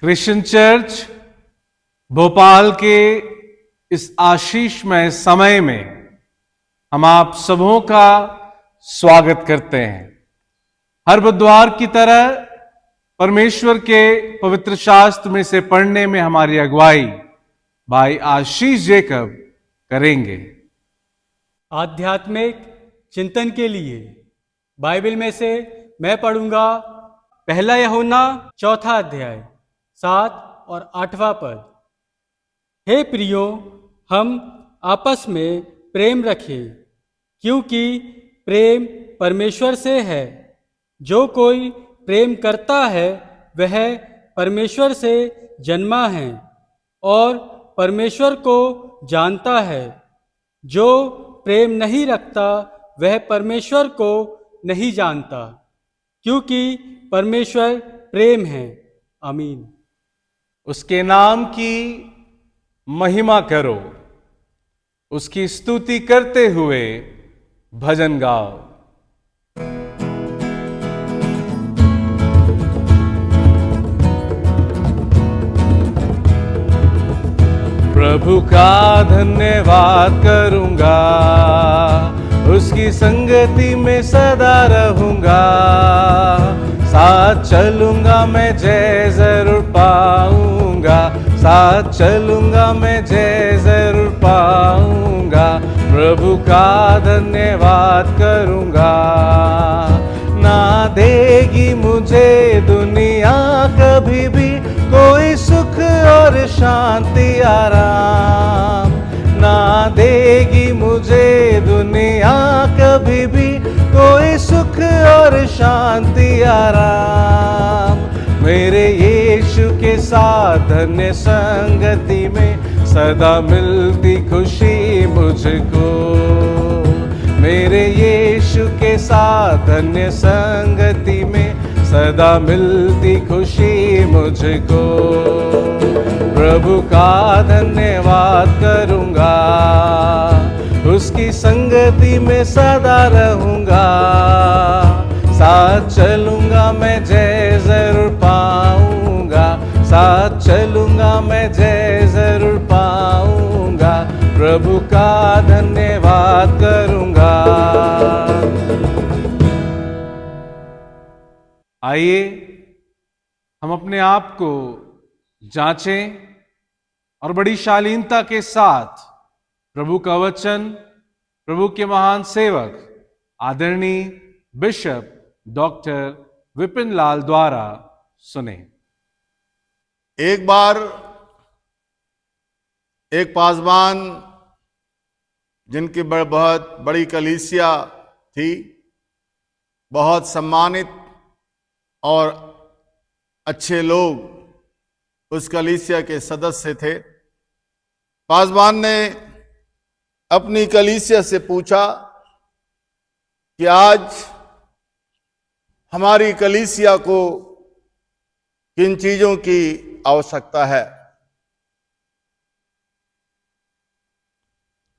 Christian church Bhopal के इस आशीषमय समय में हम आप सबों का स्वागत करते हैं। हर बुधवार की तरह परमेश्वर के पवित्र शास्त्र में से पढ़ने में हमारी अगुवाई भाई आशीष जेकब करेंगे। आध्यात्मिक चिंतन के लिए बाइबल में से मैं पढ़ूंगा पहला यूहन्ना 4 अध्याय 7 और 8वां पद। हे प्रियो, हम आपस में प्रेम रखें, क्योंकि प्रेम परमेश्वर से है। जो कोई प्रेम करता है वह परमेश्वर से जन्मा है और परमेश्वर को जानता है। जो प्रेम नहीं रखता वह परमेश्वर को नहीं जानता, क्योंकि परमेश्वर प्रेम है। आमीन। उसके नाम की महिमा करो, उसकी स्तुति करते हुए भजन गाओ। प्रभु का धन्यवाद करूंगा, उसकी संगति में सदा रहूंगा। साथ चलूंगा मैं जय जरूर पाऊंगा, साथ चलूंगा मैं जय जरूर पाऊंगा। प्रभु का धन्यवाद करूंगा। ना देगी मुझे दुनिया कभी भी कोई सुख और शांति आराम, ना देगी मुझे दुनिया कभी भी कोई सुख और शांति आराम। मेरे यीशु के साथ धन्य संगति में सदा मिलती खुशी मुझको। मेरे यीशु के साथ धन्य संगति में सदा मिलती खुशी मुझको। प्रभु का धन्यवाद करूंगा, उसकी संगति में सदा रहूंगा। साथ चलूंगा मैं जय जरूर पाऊंगा, साथ चलूंगा मैं जय जरूर पाऊंगा। प्रभु का धन्यवाद करूंगा। आइए हम अपने आप को जांचें और बड़ी शालीनता के साथ प्रभु का वचन प्रभु के महान सेवक आदरणीय बिशप डॉक्टर विपिन लाल द्वारा सुने। एक बार एक पासवान जिनकी बहुत बड़ी कलीसिया थी, बहुत सम्मानित और अच्छे लोग उस कलीसिया के सदस्य थे। पासवान ने अपनी कलीसिया से पूछा कि आज हमारी कलीसिया को किन चीजों की आवश्यकता है।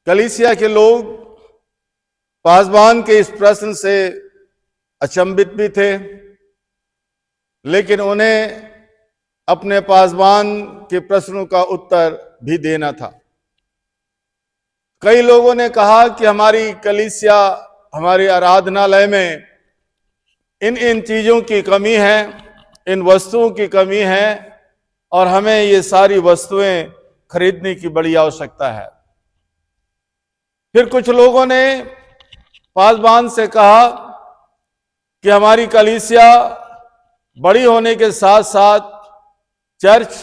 कलीसिया के लोग पासवान के इस प्रश्न से अचंभित भी थे, लेकिन उन्हें अपने पासवान के प्रश्नों का उत्तर भी देना था। कई लोगों ने कहा कि हमारी कलीसिया, हमारे आराधनालय में इन चीजों की कमी है, इन वस्तुओं की कमी है और हमें ये सारी वस्तुएं खरीदने की बड़ी आवश्यकता है। फिर कुछ लोगों ने पासवान से कहा कि हमारी कलीसिया बड़ी होने के साथ साथ चर्च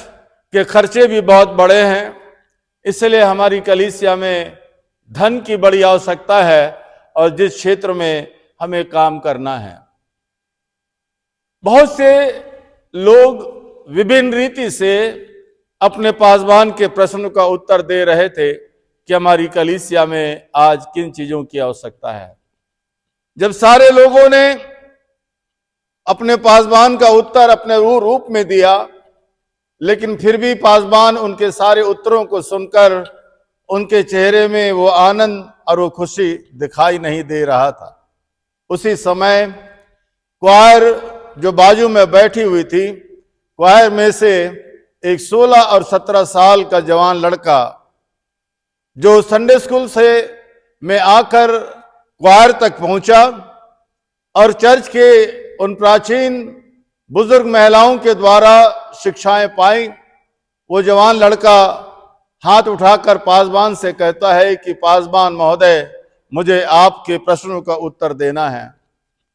के खर्चे भी बहुत बड़े हैं, इसलिए हमारी कलीसिया में धन की बड़ी आवश्यकता है और जिस क्षेत्र में हमें काम करना है। बहुत से लोग विभिन्न रीति से अपने पासवान के प्रश्न का उत्तर दे रहे थे कि हमारी कलीसिया में आज किन चीजों की आवश्यकता है। जब सारे लोगों ने अपने पासवान का उत्तर अपने रूप में दिया, लेकिन फिर भी पासवान उनके सारे उत्तरों को सुनकर उनके चेहरे में वो आनंद और वो खुशी दिखाई नहीं दे रहा था। उसी समय क्वायर जो बाजू में बैठी हुई थी, क्वायर में से एक 16 और 17 साल का जवान लड़का जो संडे स्कूल से में आकर क्वायर तक पहुंचा और चर्च के उन प्राचीन बुजुर्ग महिलाओं के द्वारा शिक्षाएं पाई। वो जवान लड़का हाथ उठाकर पासबान से कहता है कि पासबान महोदय, मुझे आपके प्रश्नों का उत्तर देना है।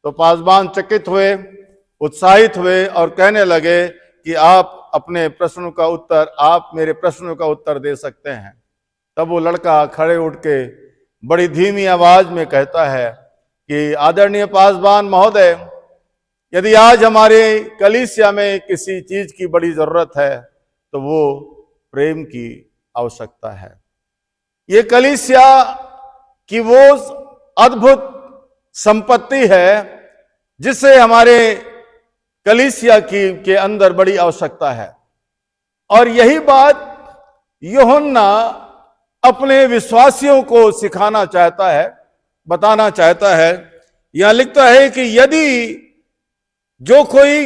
तो पासबान चकित हुए, उत्साहित हुए और कहने लगे कि आप अपने प्रश्नों का उत्तर, आप मेरे प्रश्नों का उत्तर दे सकते हैं। तब वो लड़का खड़े उठ के बड़ी धीमी आवाज में कहता है कि आदरणीय पासबान महोदय, यदि आज हमारे कलीसिया में किसी चीज की बड़ी जरूरत है तो वो प्रेम की आवश्यकता है। ये कलीसिया की वो अद्भुत संपत्ति है जिसे हमारे कलीसिया के अंदर बड़ी आवश्यकता है। और यही बात यूहन्ना अपने विश्वासियों को सिखाना चाहता है, बताना चाहता है। यहां लिखता है कि यदि जो कोई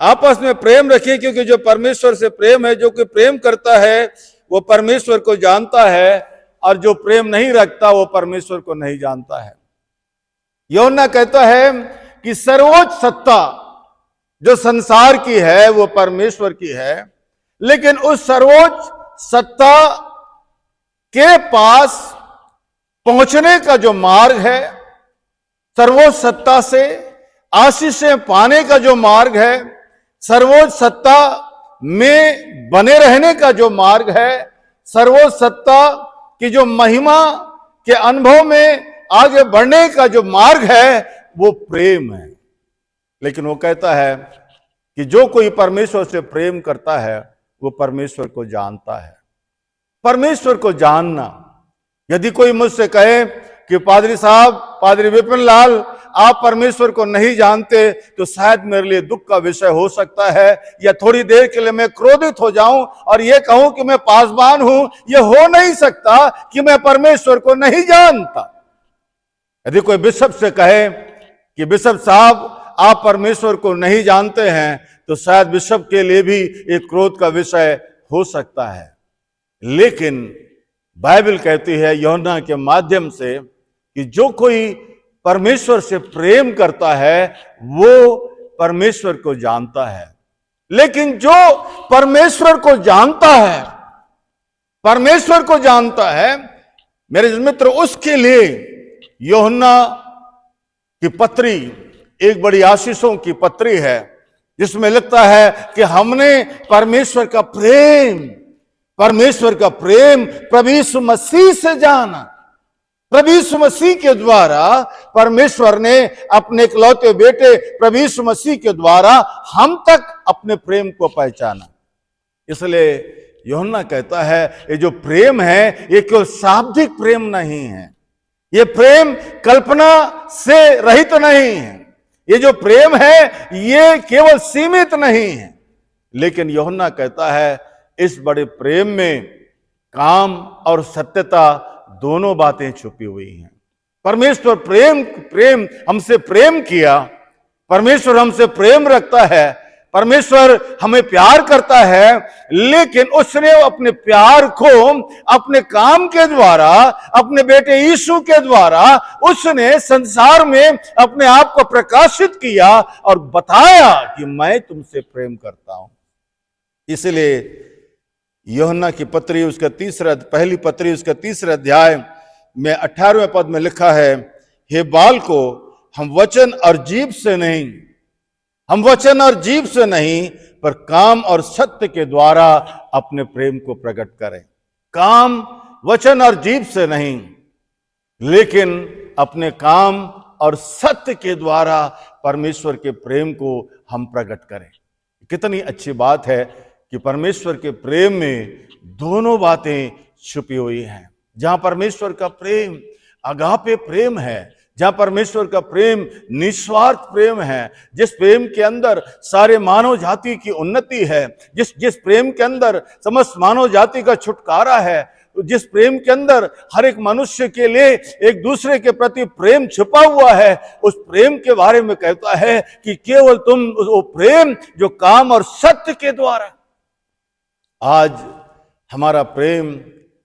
आपस में प्रेम रखे, क्योंकि जो परमेश्वर से प्रेम है, जो कोई प्रेम करता है वो परमेश्वर को जानता है, और जो प्रेम नहीं रखता वो परमेश्वर को नहीं जानता है। यूहन्ना कहता है कि सर्वोच्च सत्ता जो संसार की है वो परमेश्वर की है, लेकिन उस सर्वोच्च सत्ता के पास पहुंचने का जो मार्ग है, सर्वोच्च सत्ता से आशीषें पाने का जो मार्ग है, सर्वोच्च सत्ता में बने रहने का जो मार्ग है, सर्वोच्च सत्ता की जो महिमा के अनुभव में आगे बढ़ने का जो मार्ग है वो प्रेम है। लेकिन वो कहता है कि जो कोई परमेश्वर से प्रेम करता है वो परमेश्वर को जानता है। परमेश्वर को जानना, यदि कोई मुझसे कहे कि पादरी साहब, पादरी विपिन लाल, आप परमेश्वर को नहीं जानते, तो शायद मेरे लिए दुख का विषय हो सकता है, या थोड़ी देर के लिए मैं क्रोधित हो जाऊं और ये कहूं कि मैं पासबान हूं। यह हो नहीं सकता कि मैं परमेश्वर को नहीं जानता। यदि कोई बिशप से कहे कि बिशप साहब आप परमेश्वर को नहीं जानते हैं, तो शायद बिशप के लिए भी एक क्रोध का विषय हो सकता है। लेकिन बाइबल कहती है यूहन्ना के माध्यम से कि जो कोई परमेश्वर से प्रेम करता है वो परमेश्वर को जानता है। लेकिन जो परमेश्वर को जानता है, परमेश्वर को जानता है मेरे मित्र, उसके लिए यूहन्ना की पत्री एक बड़ी आशीषों की पत्री है, जिसमें लिखता है कि हमने परमेश्वर का प्रेम प्रभु यीशु मसीह से जाना। प्रभु यीशु मसीह के द्वारा परमेश्वर ने अपने इकलौते बेटे प्रभु यीशु मसीह के द्वारा हम तक अपने प्रेम को पहचाना। इसलिए यूहन्ना कहता है ये जो प्रेम है ये केवल शाब्दिक प्रेम नहीं है, ये प्रेम कल्पना से रहित नहीं है, ये जो प्रेम है ये केवल सीमित नहीं है। लेकिन यूहन्ना कहता है इस बड़े प्रेम में काम और सत्यता दोनों बातें छुपी हुई हैं। परमेश्वर प्रेम हमसे प्रेम किया, परमेश्वर हमसे प्रेम रखता है, परमेश्वर हमें प्यार करता है, लेकिन उसने अपने प्यार को अपने काम के द्वारा, अपने बेटे यीशु के द्वारा उसने संसार में अपने आप को प्रकाशित किया और बताया कि मैं तुमसे प्रेम करता हूं। इसलिए यूहन्ना की पत्री उसका पहली पत्री उसका 3 अध्याय में 18वें पद में लिखा है, हे बालको, हम वचन और जीभ से नहीं पर काम और सत्य के द्वारा अपने प्रेम को प्रकट करें। काम, वचन और जीभ से नहीं, लेकिन अपने काम और सत्य के द्वारा परमेश्वर के प्रेम को हम प्रकट करें। कितनी अच्छी बात है कि परमेश्वर के प्रेम में दोनों बातें छुपी हुई हैं। जहां परमेश्वर का प्रेम अगापे प्रेम है, जहां परमेश्वर का प्रेम निस्वार्थ प्रेम है, जिस प्रेम के अंदर सारे मानव जाति की उन्नति है, जिस प्रेम के अंदर समस्त मानव जाति का छुटकारा है, जिस प्रेम के अंदर हर एक मनुष्य के लिए एक दूसरे के प्रति प्रेम छिपा हुआ है, उस प्रेम के बारे में कहता है कि केवल तुम वो प्रेम जो काम और सत्य के द्वारा, आज हमारा प्रेम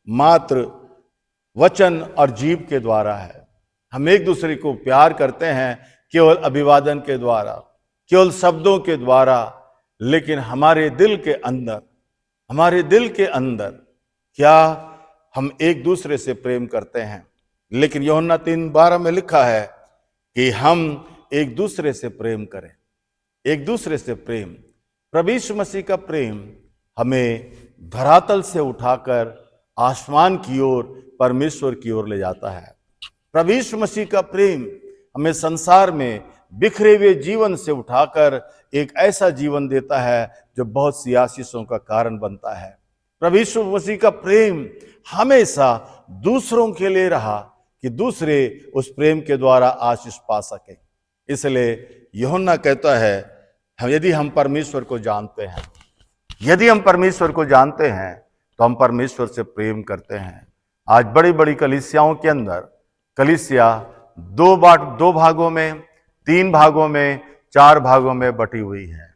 मात्र वचन और जीभ के द्वारा है। हम एक दूसरे को प्यार करते हैं केवल अभिवादन के द्वारा, केवल शब्दों के द्वारा, लेकिन हमारे दिल के अंदर क्या हम एक दूसरे से प्रेम करते हैं? लेकिन यूहन्ना 3:12 में लिखा है कि हम एक दूसरे से प्रेम करें, एक दूसरे से प्रेम। प्रभु यीशु मसीह का प्रेम हमें धरातल से उठाकर आसमान की ओर, परमेश्वर की ओर ले जाता है। प्रभु यीशु मसीह का प्रेम हमें संसार में बिखरे हुए जीवन से उठाकर एक ऐसा जीवन देता है जो बहुत सी आशीषों का कारण बनता है। प्रभु यीशु मसीह का प्रेम हमेशा दूसरों के लिए रहा कि दूसरे उस प्रेम के द्वारा आशीष पा सके। इसलिए यूहन्ना कहता है, यदि हम परमेश्वर को जानते हैं, यदि हम परमेश्वर को जानते हैं तो हम परमेश्वर से प्रेम करते हैं। आज बड़ी बड़ी कलीसियाओं के अंदर कलीसिया दो भागों में, 3 भागों में, 4 भागों में बटी हुई है।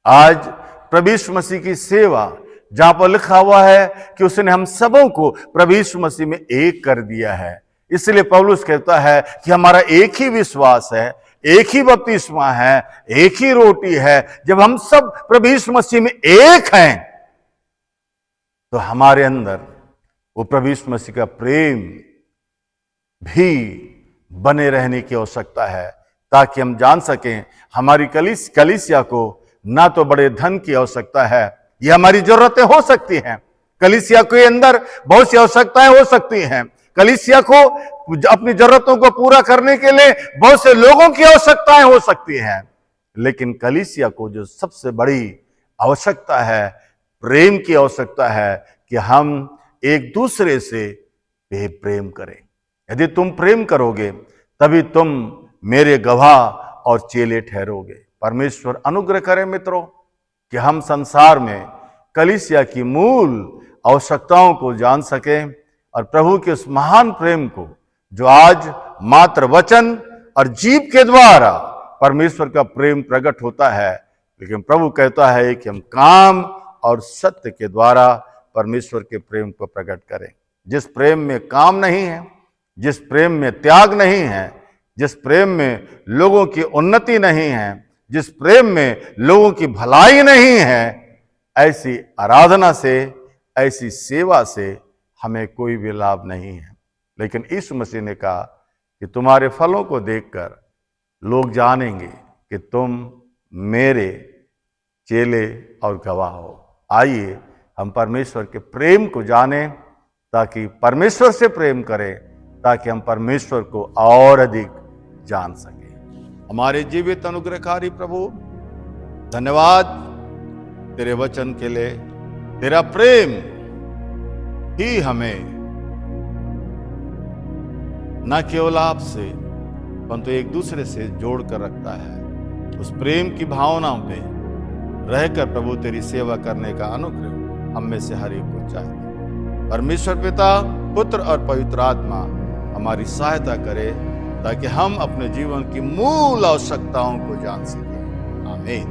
आज प्रभु यीशु मसीह की सेवा जहां पर लिखा हुआ है कि उसने हम सबों को प्रभु यीशु मसीह में एक कर दिया है। इसलिए पौलुस कहता है कि हमारा एक ही विश्वास है, एक ही बपतिस्मा है, एक ही रोटी है। जब हम सब प्रभु यीशु मसीह में एक हैं तो हमारे अंदर वो प्रभु यीशु मसीह का प्रेम भी बने रहने की आवश्यकता है, ताकि हम जान सकें हमारी कलीसिया को ना तो बड़े धन की आवश्यकता है, ये हमारी जरूरतें हो सकती हैं। कलीसिया के अंदर बहुत सी आवश्यकताएं हो सकती हैं। कलीसिया को अपनी जरूरतों को पूरा करने के लिए बहुत से लोगों की आवश्यकताएं हो सकती हैं, लेकिन कलीसिया को जो सबसे बड़ी आवश्यकता है, प्रेम की आवश्यकता है कि हम एक दूसरे से प्रेम करें। यदि तुम प्रेम करोगे तभी तुम मेरे गवाह और चेले ठहरोगे। परमेश्वर अनुग्रह करे मित्रों कि हम संसार में कलीसिया की मूल आवश्यकताओं को जान सकें और प्रभु के उस महान प्रेम को जो आज मात्र वचन और जीभ के द्वारा परमेश्वर का प्रेम प्रकट होता है, लेकिन प्रभु कहता है कि हम काम और सत्य के द्वारा परमेश्वर के प्रेम को प्रकट करें। जिस प्रेम में काम नहीं है, जिस प्रेम में त्याग नहीं है, जिस प्रेम में लोगों की उन्नति नहीं है, जिस प्रेम में लोगों की भलाई नहीं है, ऐसी आराधना से, ऐसी सेवा से हमें कोई भी लाभ नहीं है। लेकिन यीशु मसीह ने कहा कि तुम्हारे फलों को देखकर लोग जानेंगे कि तुम मेरे चेले और गवाह हो। आइए हम परमेश्वर के प्रेम को जानें, ताकि परमेश्वर से प्रेम करें, ताकि हम परमेश्वर को और अधिक जान सकें। हमारे जीवित अनुग्रहकारी प्रभु, धन्यवाद तेरे वचन के लिए। तेरा प्रेम ही हमें न केवल आपसे परंतु एक दूसरे से जोड़ कर रखता है। उस प्रेम की भावना में रहकर प्रभु तेरी सेवा करने का अनुग्रह हम में से हर एक को चाहिए। परमेश्वर पिता, पुत्र और पवित्र आत्मा हमारी सहायता करे, ताकि हम अपने जीवन की मूल आवश्यकताओं को जान सकें। आमीन।